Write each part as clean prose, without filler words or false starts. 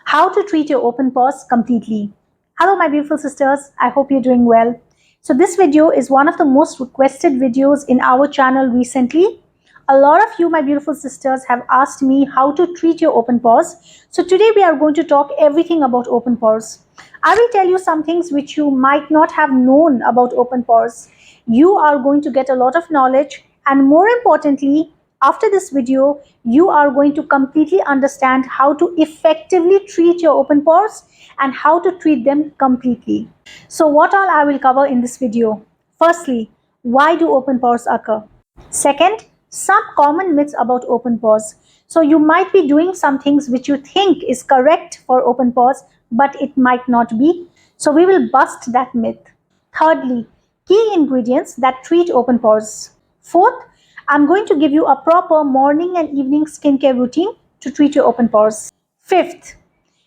How to treat your open pores completely. Hello my beautiful sisters, I hope you're doing well. So this video is one of the most requested videos in our channel recently. A lot of you my beautiful sisters have asked me how to treat your open pores. So today we are going to talk everything about open pores. I will tell you some things which you might not have known about open pores. You are going to get a lot of knowledge, and more importantly, after this video, you are going to completely understand how to effectively treat your open pores and how to treat them completely. So what all I will cover in this video. Firstly, why do open pores occur? Second, some common myths about open pores. So you might be doing some things which you think is correct for open pores, but it might not be. So we will bust that myth. Thirdly, key ingredients that treat open pores. Fourth, I'm going to give you a proper morning and evening skincare routine to treat your open pores. Fifth,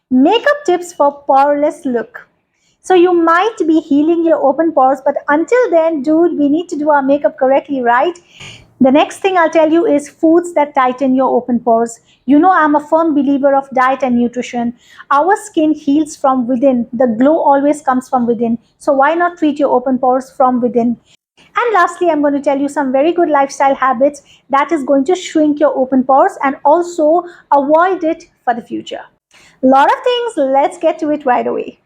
makeup tips for poreless look. So you might be healing your open pores, but until then, dude, we need to do our makeup correctly, right? The next thing I'll tell you is foods that tighten your open pores. You know, I'm a firm believer of diet and nutrition. Our skin heals from within. The glow always comes from within. So why not treat your open pores from within? And lastly, I'm going to tell you some very good lifestyle habits that is going to shrink your open pores and also avoid it for the future. Lot of things, let's get to it right away.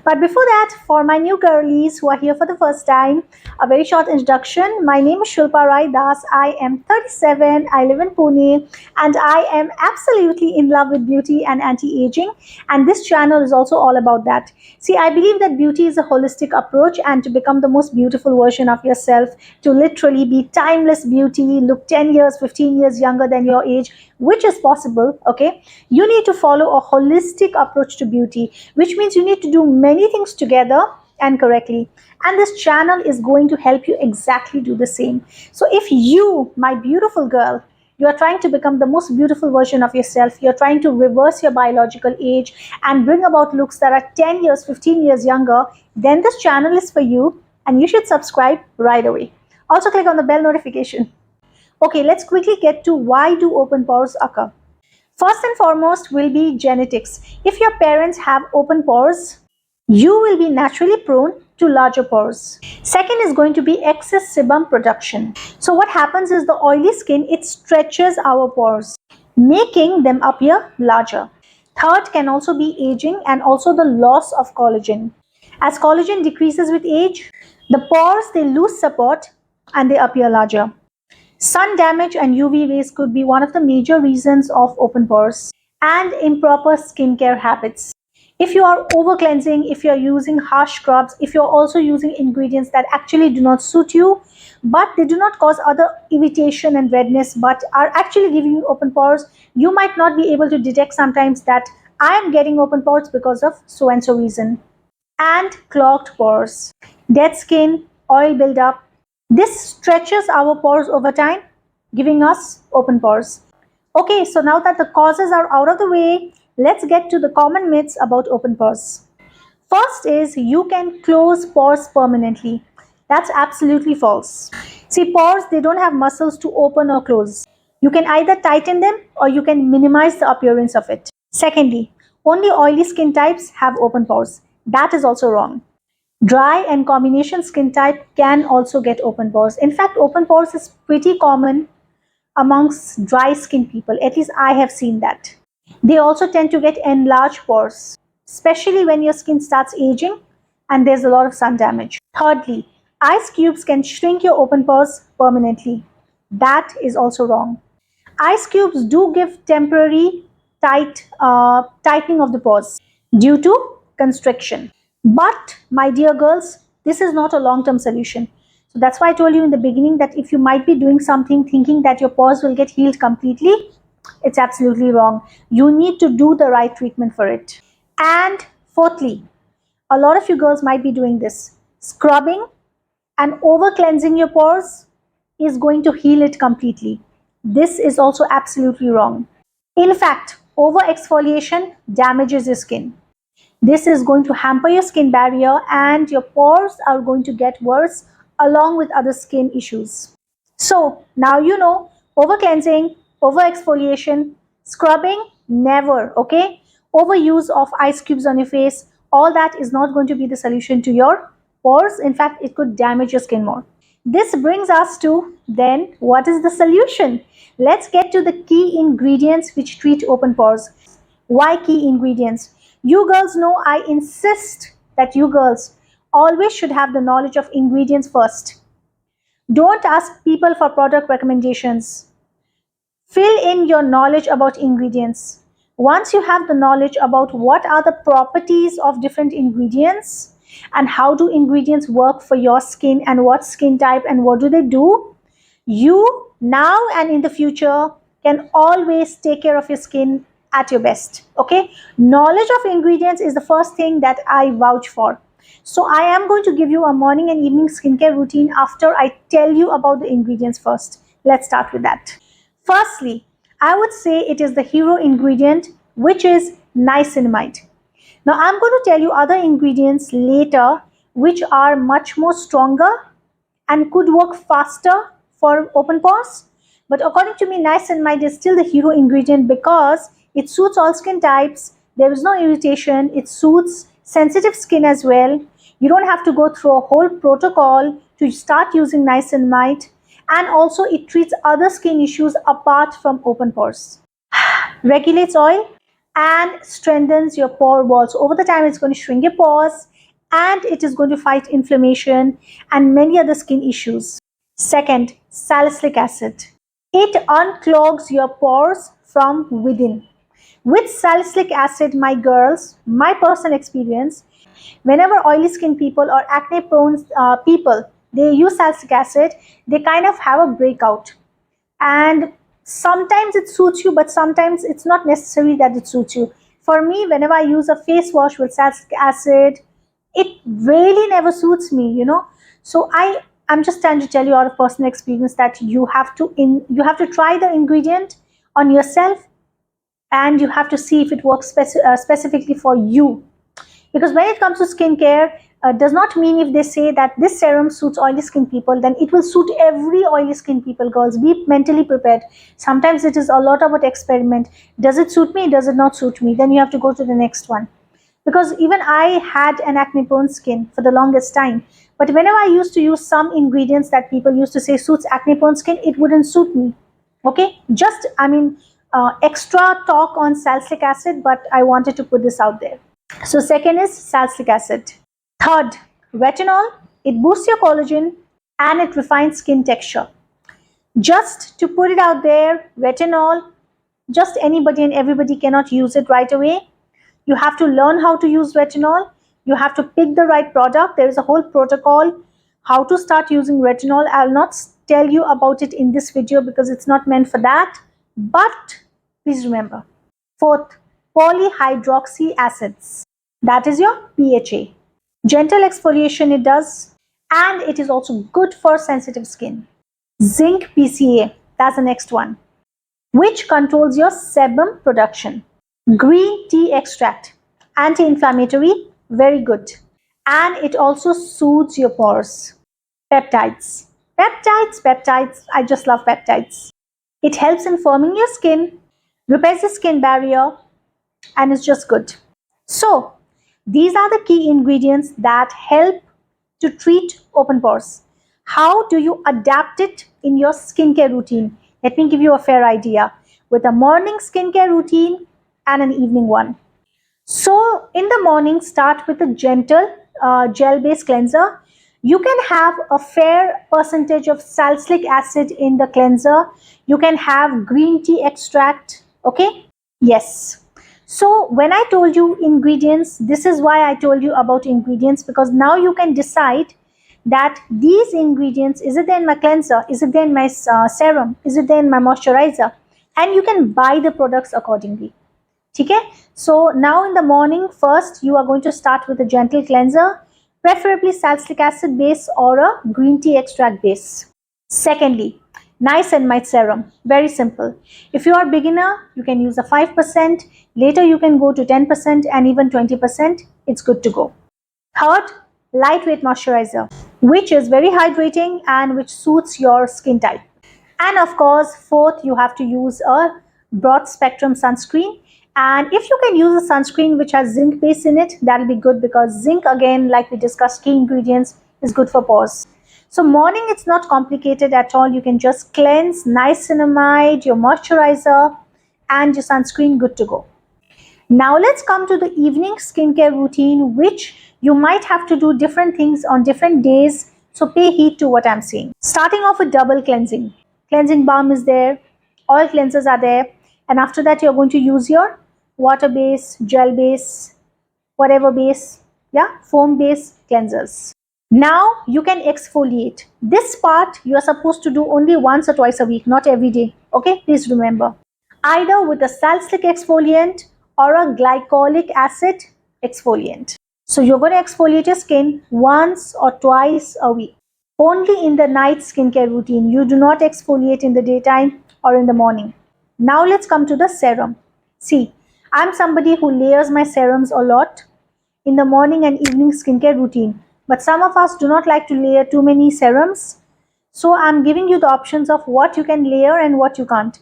But before that, for my new girlies who are here for the first time, a very short introduction. My name is Shilpa Rai Das. I am 37. I live in Pune and I am absolutely in love with beauty and anti-aging. And this channel is also all about that. See, I believe that beauty is a holistic approach, and to become the most beautiful version of yourself, to literally be timeless beauty, look 10 years, 15 years younger than your age, which is possible, okay? You need to follow a holistic approach to beauty, which means you need to do many things together and correctly. And this channel is going to help you exactly do the same. So if you, my beautiful girl, you are trying to become the most beautiful version of yourself, you're trying to reverse your biological age and bring about looks that are 10 years, 15 years younger, then this channel is for you and you should subscribe right away. Also click on the bell notification. Okay, let's quickly get to why do open pores occur. First and foremost will be genetics. If your parents have open pores, you will be naturally prone to larger pores. Second is going to be excess sebum production. So what happens is the oily skin, it stretches our pores, making them appear larger. Third can also be aging and also the loss of collagen. As collagen decreases with age, the pores, they lose support and they appear larger. Sun damage and UV rays could be one of the major reasons of open pores, and improper skincare habits. If you are over cleansing, if you're using harsh scrubs, if you're also using ingredients that actually do not suit you, but they do not cause other irritation and redness, but are actually giving you open pores, you might not be able to detect sometimes that I am getting open pores because of so and so reason. And clogged pores, dead skin, oil buildup, this stretches our pores over time, giving us open pores. Okay, so now that the causes are out of the way, let's get to the common myths about open pores. First is you can close pores permanently. That's absolutely false. See, pores, they don't have muscles to open or close. You can either tighten them or you can minimize the appearance of it. Secondly, only oily skin types have open pores. That is also wrong. Dry and combination skin type can also get open pores. In fact, open pores is pretty common amongst dry skin people. At least I have seen that. They also tend to get enlarged pores, especially when your skin starts aging and there's a lot of sun damage. Thirdly, ice cubes can shrink your open pores permanently. That is also wrong. Ice cubes do give temporary tightening of the pores due to constriction. But, my dear girls, this is not a long-term solution. So that's why I told you in the beginning that if you might be doing something thinking that your pores will get healed completely, it's absolutely wrong. You need to do the right treatment for it. And fourthly, a lot of you girls might be doing this. Scrubbing and over cleansing your pores is going to heal it completely. This is also absolutely wrong. In fact, over exfoliation damages your skin. This is going to hamper your skin barrier and your pores are going to get worse along with other skin issues. So now you know, over cleansing, over exfoliation, scrubbing, never, okay? overuse of ice cubes on your face, all that is not going to be the solution to your pores. In fact, it could damage your skin more. This brings us to then what is the solution? Let's get to the key ingredients which treat open pores. Why key ingredients? You girls know I insist that you girls always should have the knowledge of ingredients first. Don't ask people for product recommendations. Fill in your knowledge about ingredients. Once you have the knowledge about what are the properties of different ingredients and how do ingredients work for your skin and what skin type and what do they do, you now and in the future can always take care of your skin at your best. Okay, knowledge of ingredients is the first thing that I vouch for. So I am going to give you a morning and evening skincare routine after I tell you about the ingredients first. Let's start with that. Firstly, I would say it is the hero ingredient, which is niacinamide. Now I'm going to tell you other ingredients later which are much more stronger and could work faster for open pores. But according to me, niacinamide is still the hero ingredient because it suits all skin types. There is no irritation. It suits sensitive skin as well. You don't have to go through a whole protocol to start using niacinamide. And also it treats other skin issues apart from open pores. Regulates oil and strengthens your pore walls. Over the time, it's going to shrink your pores and it is going to fight inflammation and many other skin issues. Second, salicylic acid. It unclogs your pores from within. With salicylic acid, my girls, my personal experience, whenever oily skin people or acne prone people, they use salicylic acid, they kind of have a breakout. And sometimes it suits you, but sometimes it's not necessary that it suits you. For me, whenever I use a face wash with salicylic acid, it really never suits me, you know. So I'm just trying to tell you out of personal experience that you have to try the ingredient on yourself and you have to see if it works specifically for you. Because when it comes to skincare, does not mean if they say that this serum suits oily skin people, then it will suit every oily skin people. Girls, be mentally prepared. Sometimes it is a lot about experiment. Does it suit me? Does it not suit me? Then you have to go to the next one. Because even I had an acne prone skin for the longest time. But whenever I used to use some ingredients that people used to say suits acne prone skin, it wouldn't suit me. Okay, just extra talk on salicylic acid, but I wanted to put this out there. So second is salicylic acid. Third, retinol. It boosts your collagen and it refines skin texture. Just to put it out there, retinol, just anybody and everybody cannot use it right away. You have to learn how to use retinol. You have to pick the right product. There is a whole protocol how to start using retinol. I'll not tell you about it in this video because it's not meant for that. But please remember. Fourth, polyhydroxy acids. That is your PHA. Gentle exfoliation it does, and it is also good for sensitive skin. Zinc PCA, that's the next one, which controls your sebum production. Green tea extract, anti-inflammatory, very good. And it also soothes your pores. Peptides. Peptides, I just love peptides. It helps in firming your skin, repairs the skin barrier, and it's just good. So, these are the key ingredients that help to treat open pores. How do you adapt it in your skincare routine? Let me give you a fair idea with a morning skincare routine and an evening one. So, in the morning, start with a gentle gel-based cleanser. You can have a fair percentage of salicylic acid in the cleanser. You can have green tea extract. Okay? Yes. So when I told you ingredients, this is why I told you about ingredients, because now you can decide that these ingredients, is it there in my cleanser? Is it there in my serum? Is it there in my moisturizer? And you can buy the products accordingly. Okay? So now in the morning, first you are going to start with a gentle cleanser, preferably salicylic acid base or a green tea extract base. Secondly, niacinamide serum, very simple. If you are a beginner, you can use a 5%. Later, you can go to 10% and even 20%. It's good to go. Third, lightweight moisturizer, which is very hydrating and which suits your skin type. And of course, fourth, you have to use a broad spectrum sunscreen. And if you can use a sunscreen which has zinc base in it, that'll be good, because zinc, again, like we discussed, key ingredients, is good for pores. So morning, it's not complicated at all. You can just cleanse, niacinamide, your moisturizer, and your sunscreen, good to go. Now let's come to the evening skincare routine, which you might have to do different things on different days. So pay heed to what I'm saying. Starting off with double cleansing. Cleansing balm is there, oil cleansers are there, and after that you're going to use your water base, gel base, whatever base, yeah, foam base cleansers. Now you can exfoliate. This part you are supposed to do only once or twice a week, not every day. Okay, please remember. Either with a salicylic exfoliant or a glycolic acid exfoliant. So you're going to exfoliate your skin once or twice a week. Only in the night skincare routine. You do not exfoliate in the daytime or in the morning. Now let's come to the serum. See, I'm somebody who layers my serums a lot in the morning and evening skincare routine. But some of us do not like to layer too many serums. So I'm giving you the options of what you can layer and what you can't.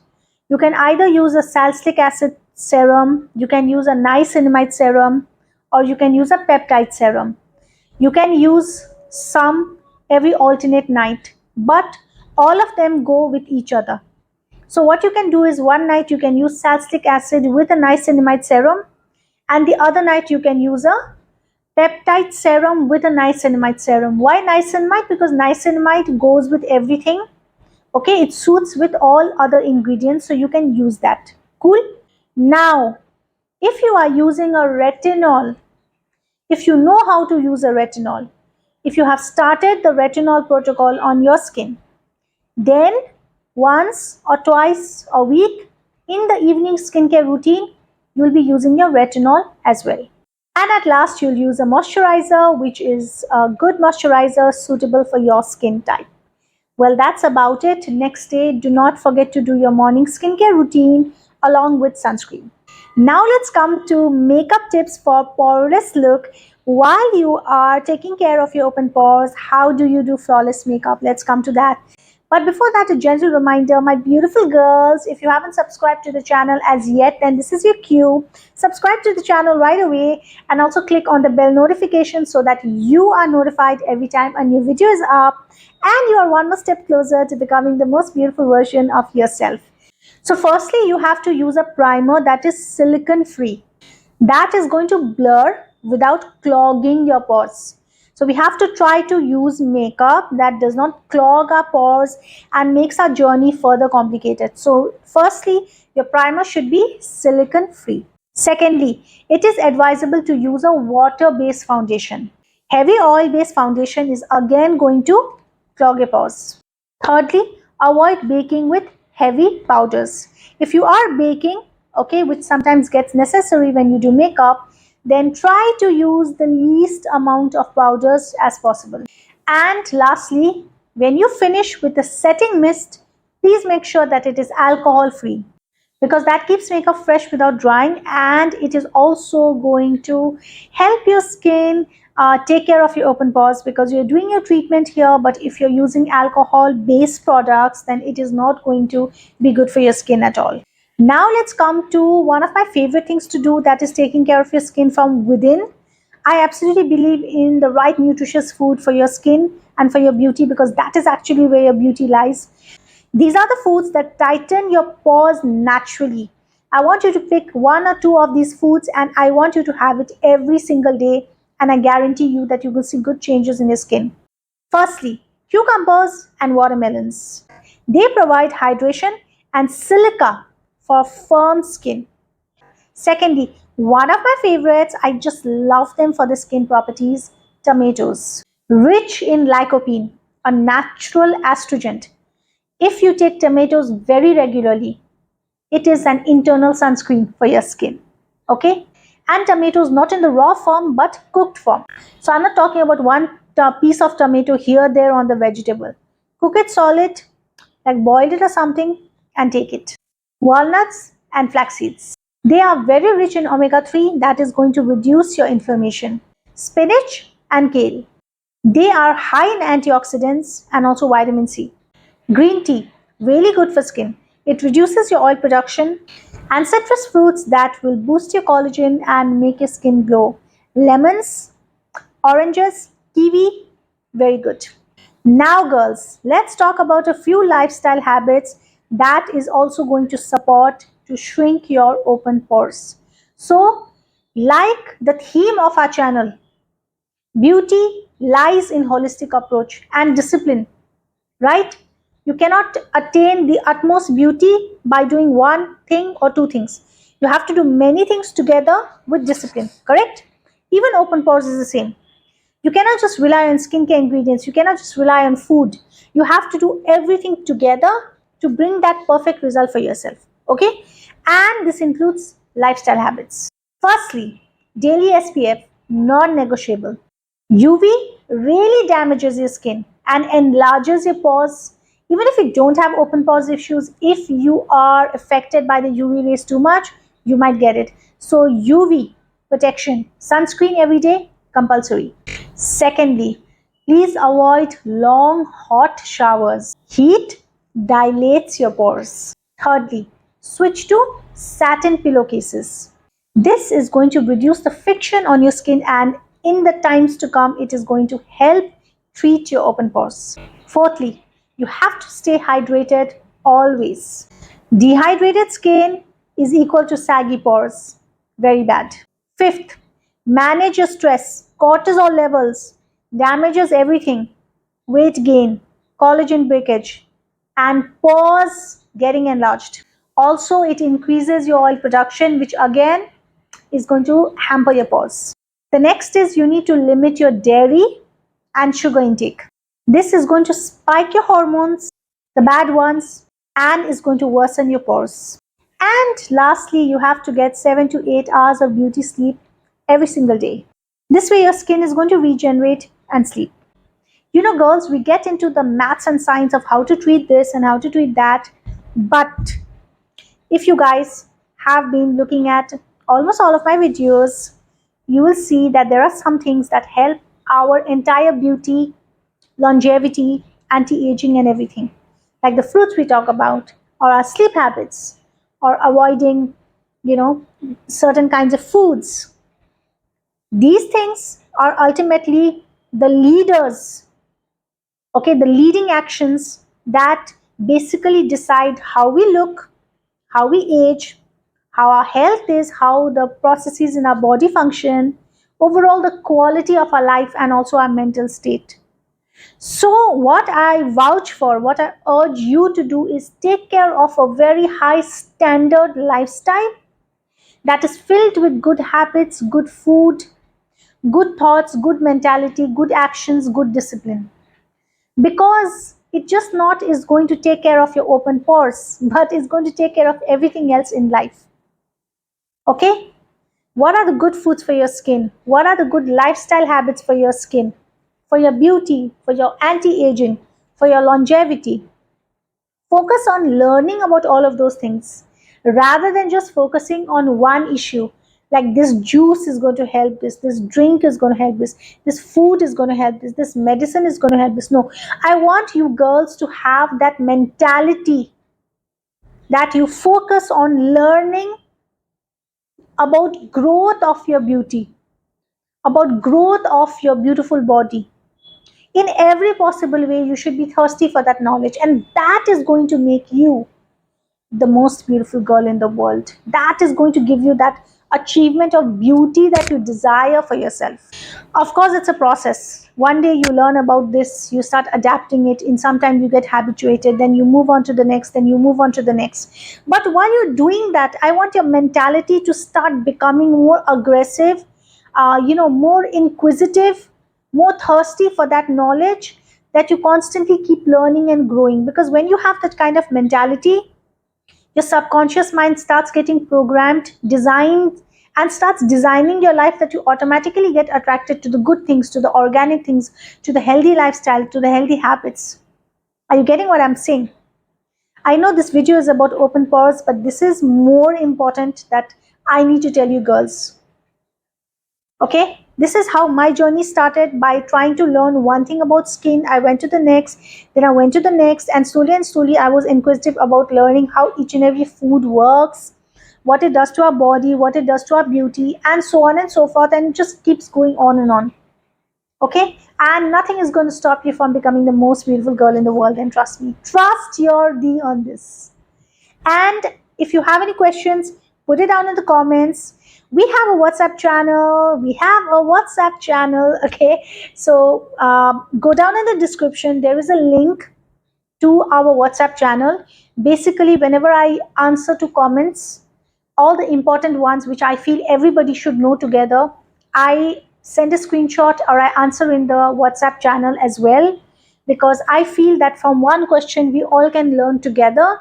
You can either use a salicylic acid serum, you can use a niacinamide serum, or you can use a peptide serum. You can use some every alternate night, but all of them go with each other. So what you can do is one night you can use salicylic acid with a niacinamide serum, and the other night you can use a peptide serum with a niacinamide serum. Why niacinamide? Because niacinamide goes with everything. Okay, it suits with all other ingredients, so you can use that. Cool. Now, if you are using a retinol, if you know how to use a retinol, if you have started the retinol protocol on your skin, then once or twice a week in the evening skincare routine, you'll be using your retinol as well. And at last, you'll use a moisturizer, which is a good moisturizer suitable for your skin type. Well, that's about it. Next day, do not forget to do your morning skincare routine along with sunscreen. Now let's come to makeup tips for poreless look. While you are taking care of your open pores, how do you do flawless makeup? Let's come to that. But before that, a gentle reminder, my beautiful girls, if you haven't subscribed to the channel as yet, then this is your cue. Subscribe to the channel right away and also click on the bell notification so that you are notified every time a new video is up and you are one more step closer to becoming the most beautiful version of yourself. So firstly, you have to use a primer that is silicone free. That is going to blur without clogging your pores. So we have to try to use makeup that does not clog our pores and makes our journey further complicated. So firstly, your primer should be silicone free. Secondly, it is advisable to use a water-based foundation. Heavy oil-based foundation is again going to clog your pores. Thirdly, avoid baking with heavy powders. If you are baking, okay, which sometimes gets necessary when you do makeup, then try to use the least amount of powders as possible. And lastly, when you finish with the setting mist, please make sure that it is alcohol free, because that keeps makeup fresh without drying, and it is also going to help your skin take care of your open pores, because you're doing your treatment here, but if you're using alcohol based products, then it is not going to be good for your skin at all. Now let's come to one of my favorite things to do, that is taking care of your skin from within. I absolutely believe in the right nutritious food for your skin and for your beauty, because that is actually where your beauty lies. These are the foods that tighten your pores naturally. I want you to pick one or two of these foods, and I want you to have it every single day, and I guarantee you that you will see good changes in your skin. Firstly, cucumbers and watermelons. They provide hydration and silica for firm skin. Secondly, one of my favorites, I just love them for the skin properties, tomatoes. Rich in lycopene, a natural astringent. If you take tomatoes very regularly, it is an internal sunscreen for your skin. Okay? And tomatoes not in the raw form but cooked form. So I'm not talking about one piece of tomato here, there on the vegetable. Cook it solid, like boil it or something, and take it. Walnuts and flax seeds. They are very rich in omega-3, that is going to reduce your inflammation. Spinach and kale. They are high in antioxidants and also vitamin C. Green tea, really good for skin. It reduces your oil production, and citrus fruits that will boost your collagen and make your skin glow. Lemons, oranges, kiwi, very good. Now, girls, let's talk about a few lifestyle habits that is also going to support to shrink your open pores. So, like the theme of our channel, beauty lies in holistic approach and discipline, right? You cannot attain the utmost beauty by doing one thing or two things. You have to do many things together with discipline, correct? Even open pores is the same. You cannot just rely on skincare ingredients. You cannot just rely on food. You have to do everything together to bring that perfect result for yourself. Okay? And this includes lifestyle habits. Firstly, daily SPF, non negotiable. UV really damages your skin and enlarges your pores. Even if you don't have open pores issues, if you are affected by the UV rays too much, you might get it. So, UV protection, sunscreen every day, compulsory. Secondly, please avoid long hot showers. Heat dilates your pores. Thirdly, switch to satin pillowcases. This is going to reduce the friction on your skin, and in the times to come, it is going to help treat your open pores. Fourthly, you have to stay hydrated always. Dehydrated skin is equal to saggy pores. Very bad. Fifth, manage your stress. Cortisol levels damages everything. Weight gain, collagen breakage, and pores getting enlarged. Also, it increases your oil production, which again is going to hamper your pores. The next is you need to limit your dairy and sugar intake. This is going to spike your hormones, the bad ones, and is going to worsen your pores. And lastly, you have to get 7 to 8 hours of beauty sleep every single day. This way, your skin is going to regenerate and sleep. You know, girls, we get into the maths and science of how to treat this and how to treat that. But if you guys have been looking at almost all of my videos, you will see that there are some things that help our entire beauty, longevity, anti-aging and everything. Like the fruits we talk about, or our sleep habits, or avoiding, certain kinds of foods. These things are ultimately the leaders, okay, the leading actions that basically decide how we look, how we age, how our health is, how the processes in our body function, overall the quality of our life, and also our mental state. So, what I vouch for, what I urge you to do is take care of a very high standard lifestyle that is filled with good habits, good food, good thoughts, good mentality, good actions, good discipline. Because it just not is going to take care of your open pores, but it's going to take care of everything else in life. Okay? What are the good foods for your skin? What are the good lifestyle habits for your skin? For your beauty, for your anti-aging, for your longevity? Focus on learning about all of those things rather than just focusing on one issue. Like this juice is going to help this drink is going to help this food is going to help this medicine is going to help this. No, I want you girls to have that mentality that you focus on learning about growth of your beauty, about growth of your beautiful body. In every possible way, you should be thirsty for that knowledge, and that is going to make you the most beautiful girl in the world. That is going to give you that achievement of beauty that you desire for yourself. Of course, it's a process. One day you learn about this, you start adapting it. In some time, you get habituated, then you move on to the next, then you move on to the next. But while you're doing that, I want your mentality to start becoming more aggressive, more inquisitive, more thirsty for that knowledge, that you constantly keep learning and growing. Because when you have that kind of mentality, your subconscious mind starts getting programmed, designed, and starts designing your life that you automatically get attracted to the good things, to the organic things, to the healthy lifestyle, to the healthy habits. Are you getting what I'm saying? I know this video is about open pores, but this is more important that I need to tell you girls. Okay, this is how my journey started, by trying to learn one thing about skin. I went to the next, then I went to the next, and slowly I was inquisitive about learning how each and every food works, what it does to our body, what it does to our beauty, and so on and so forth, and it just keeps going on and on. Okay, and nothing is going to stop you from becoming the most beautiful girl in the world, and trust me, trust your D on this. And if you have any questions, put it down in the comments. We have a WhatsApp channel. We have a WhatsApp channel. Okay. So go down in the description. There is a link to our WhatsApp channel. Basically, whenever I answer to comments, all the important ones which I feel everybody should know together, I send a screenshot or I answer in the WhatsApp channel as well, because I feel that from one question we all can learn together.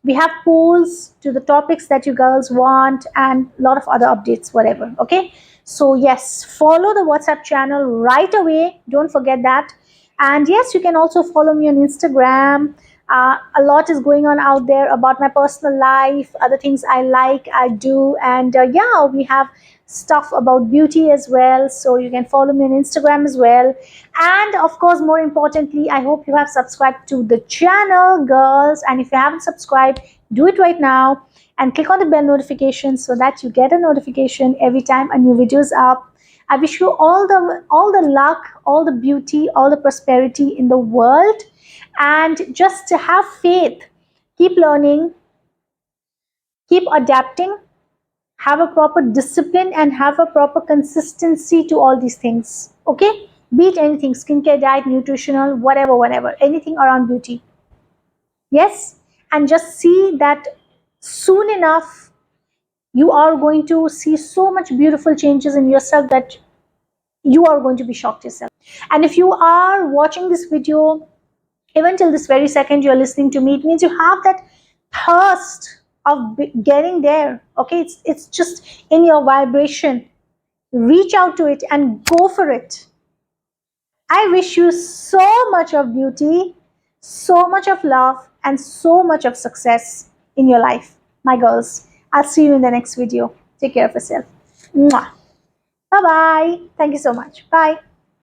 We have polls to the topics that you girls want and a lot of other updates, whatever. Okay, so yes, follow the WhatsApp channel right away, don't forget that. And yes, you can also follow me on Instagram. A lot is going on out there about my personal life, other things I like, I do, and yeah, we have stuff about beauty as well. So you can follow me on Instagram as well. And of course, more importantly, I hope you have subscribed to the channel, girls. And if you haven't subscribed, do it right now and click on the bell notification so that you get a notification every time a new video is up. I wish you all the luck, all the beauty, all the prosperity in the world, and just to have faith. Keep learning, keep adapting, have a proper discipline, and have a proper consistency to all these things. Okay, be it anything, skincare, diet, nutritional, whatever, anything around beauty. Yes, and just see that soon enough you are going to see so much beautiful changes in yourself that you are going to be shocked yourself. And if you are watching this video even till this very second, you're listening to me, it means you have that thirst of getting there. Okay, it's just in your vibration. Reach out to it and go for it. I wish you so much of beauty, so much of love, and so much of success in your life, my girls. I'll see you in the next video. Take care of yourself. Mwah. Bye bye. Thank you so much. Bye.